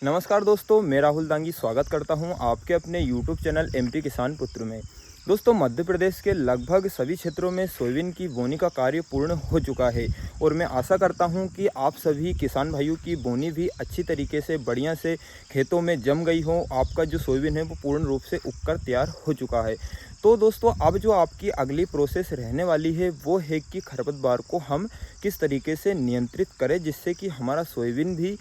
नमस्कार दोस्तों, मैं राहुल दांगी स्वागत करता हूं आपके अपने YouTube चैनल एमपी किसान पुत्र में। दोस्तों, मध्य प्रदेश के लगभग सभी क्षेत्रों में सोयाबीन की बोनी का कार्य पूर्ण हो चुका है और मैं आशा करता हूं कि आप सभी किसान भाइयों की बोनी भी अच्छी तरीके से बढ़िया से खेतों में जम गई हो। आपका जो सोयाबीन है वो पूर्ण रूप से उगकर तैयार हो चुका है। तो दोस्तों, अब जो आपकी अगली प्रोसेस रहने वाली है वो है कि खरपतवार को हम किस तरीके से नियंत्रित करें जिससे कि हमारा सोयाबीन भी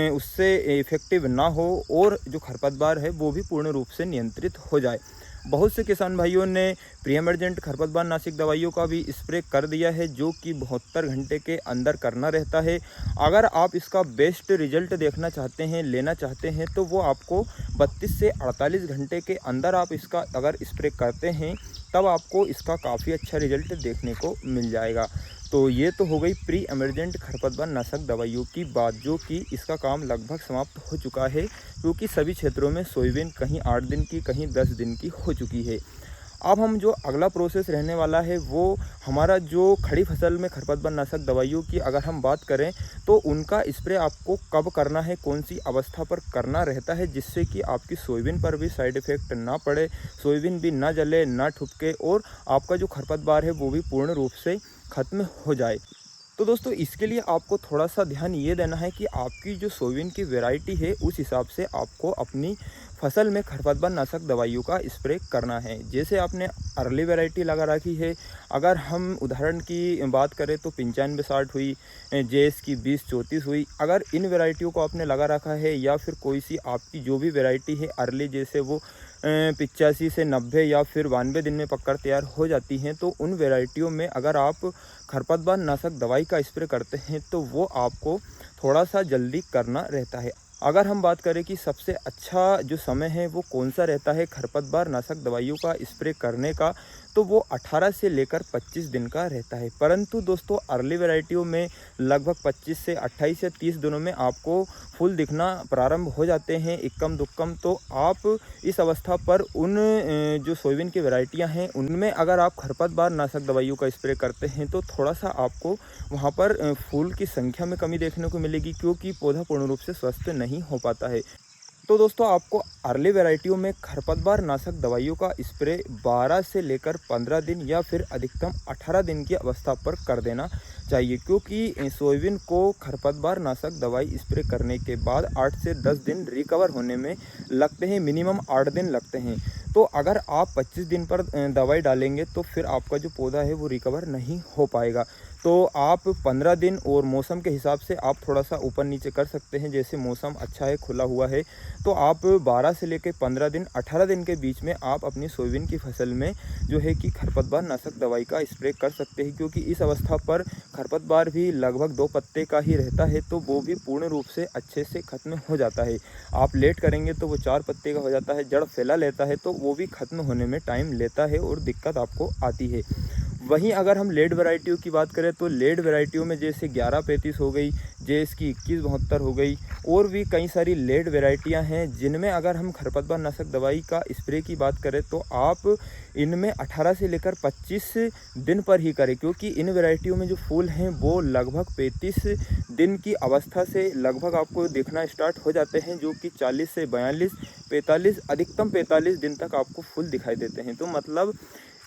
उससे इफ़ेक्टिव ना हो और जो खरपतवार है वो भी पूर्ण रूप से नियंत्रित हो जाए। बहुत से किसान भाइयों ने प्री एमर्जेंट खरपतवार नाशक दवाइयों का भी स्प्रे कर दिया है, जो कि 72 घंटे के अंदर करना रहता है। अगर आप इसका बेस्ट रिजल्ट देखना चाहते हैं, लेना चाहते हैं, तो वो आपको 32 से 48 घंटे के अंदर आप इसका अगर स्प्रे करते हैं तब आपको इसका काफ़ी अच्छा रिजल्ट देखने को मिल जाएगा। तो ये तो हो गई प्री एमर्जेंट खरपतवार नाशक दवाइयों की बात, जो कि इसका काम लगभग समाप्त हो चुका है, क्योंकि सभी क्षेत्रों में सोयाबीन कहीं 8 दिन की कहीं 10 दिन की हो चुकी है। अब हम जो अगला प्रोसेस रहने वाला है वो हमारा जो खड़ी फसल में खरपतवार नाशक दवाइयों की अगर हम बात करें तो उनका स्प्रे आपको कब करना है, कौन सी अवस्था पर करना रहता है, जिससे कि आपकी सोयाबीन पर भी साइड इफ़ेक्ट ना पड़े, सोयाबीन भी ना जले ना ठुपके और आपका जो खरपतवार है वो भी पूर्ण रूप से ख़त्म हो जाए। तो दोस्तों, इसके लिए आपको थोड़ा सा ध्यान ये देना है कि आपकी जो सोयाबीन की वैरायटी है उस हिसाब से आपको अपनी फसल में खरपतवार नाशक दवाइयों का स्प्रे करना है। जैसे आपने अर्ली वैरायटी लगा रखी है, अगर हम उदाहरण की बात करें तो 95-60 हुई, जेएस की 20-34 हुई, अगर इन वैरायटियों को आपने लगा रखा है या फिर कोई सी आपकी जो भी वैरायटी है अर्ली, जैसे वो 85 से 90 या फिर 92 दिन में पककर तैयार हो जाती हैं, तो उन वैरायटियों में अगर आप खरपतवार नाशक दवाई का स्प्रे करते हैं तो वो आपको थोड़ा सा जल्दी करना रहता है। अगर हम बात करें कि सबसे अच्छा जो समय है वो कौन सा रहता है खरपतवार नाशक दवाइयों का स्प्रे करने का, तो वो 18 से लेकर 25 दिन का रहता है। परंतु दोस्तों, अर्ली वैरायटियों में लगभग 25 से 28 या 30 दिनों में आपको फूल दिखना प्रारंभ हो जाते हैं इक्कम दुक्कम। तो आप इस अवस्था पर उन जो सोयाबीन की वैरायटियां हैं उनमें अगर आप खरपतवार नाशक दवाइयों का स्प्रे करते हैं तो थोड़ा सा आपको वहां पर फूल की संख्या में कमी देखने को मिलेगी, क्योंकि पौधा पूर्ण रूप से स्वस्थ नहीं हो पाता है। तो दोस्तों, आपको अर्ली वैरायटियों में खरपतवार नाशक दवाइयों का स्प्रे 12 से लेकर 15 दिन या फिर अधिकतम 18 दिन की अवस्था पर कर देना चाहिए, क्योंकि सोयाबीन को खरपतवार नाशक दवाई स्प्रे करने के बाद 8 से 10 दिन रिकवर होने में लगते हैं, मिनिमम 8 दिन लगते हैं। तो अगर आप 25 दिन पर दवाई डालेंगे तो फिर आपका जो पौधा है वो रिकवर नहीं हो पाएगा। तो आप 15 दिन और मौसम के हिसाब से आप थोड़ा सा ऊपर नीचे कर सकते हैं। जैसे मौसम अच्छा है, खुला हुआ है, तो आप 12 से लेकर 15 दिन 18 दिन के बीच में आप अपनी सोयाबीन की फसल में जो है कि खरपतवार नाशक दवाई का स्प्रे कर सकते हैं, क्योंकि इस अवस्था पर खरपतवार भी लगभग 2 पत्ते का ही रहता है, तो वो भी पूर्ण रूप से अच्छे से ख़त्म हो जाता है। आप लेट करेंगे तो वो 4 पत्ते का हो जाता है, जड़ फैला लेता है, तो वो भी ख़त्म होने में टाइम लेता है और दिक्कत आपको आती है। वहीं अगर हम लेड वैरायटियों की बात करें तो लेड वैरायटियों में जैसे 1135 हो गई, जेएस की 2172 हो गई, और भी कई सारी लेड वैरायटियां हैं जिनमें अगर हम खरपतवार नाशक दवाई का स्प्रे की बात करें तो आप इनमें 18 से लेकर 25 दिन पर ही करें, क्योंकि इन वैरायटियों में जो फूल हैं वो लगभग 35 दिन की अवस्था से लगभग आपको दिखना स्टार्ट हो जाते हैं, जो कि 40 से 42, 45, अधिकतम 45 दिन तक आपको फूल दिखाई देते हैं। तो मतलब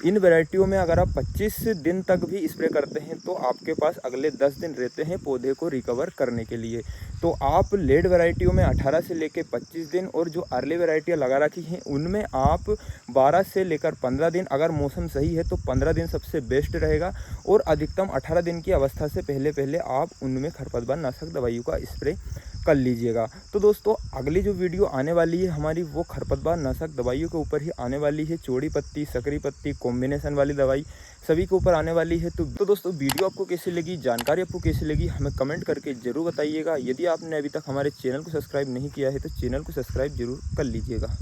इन वैरायटियों में अगर आप 25 दिन तक भी स्प्रे करते हैं तो आपके पास अगले 10 दिन रहते हैं पौधे को रिकवर करने के लिए। तो आप लेड वैरायटियों में 18 से लेकर 25 दिन और जो अर्ली वैरायटियाँ लगा रखी हैं उनमें आप 12 से लेकर 15 दिन, अगर मौसम सही है तो 15 दिन सबसे बेस्ट रहेगा, और अधिकतम 18 दिन की अवस्था से पहले पहले आप उनमें खरपतवार नाशक दवाइयों का स्प्रे कर लीजिएगा। तो दोस्तों, अगली जो वीडियो आने वाली है हमारी वो खरपतवार नाशक दवाइयों के ऊपर ही आने वाली है। चौड़ी पत्ती, सकरी पत्ती, कॉम्बिनेशन वाली दवाई सभी के ऊपर आने वाली है। तो दोस्तों, वीडियो आपको कैसी लगी, जानकारी आपको कैसी लगी, हमें कमेंट करके ज़रूर बताइएगा। यदि आपने अभी तक हमारे चैनल को सब्सक्राइब नहीं किया है तो चैनल को सब्सक्राइब जरूर कर लीजिएगा।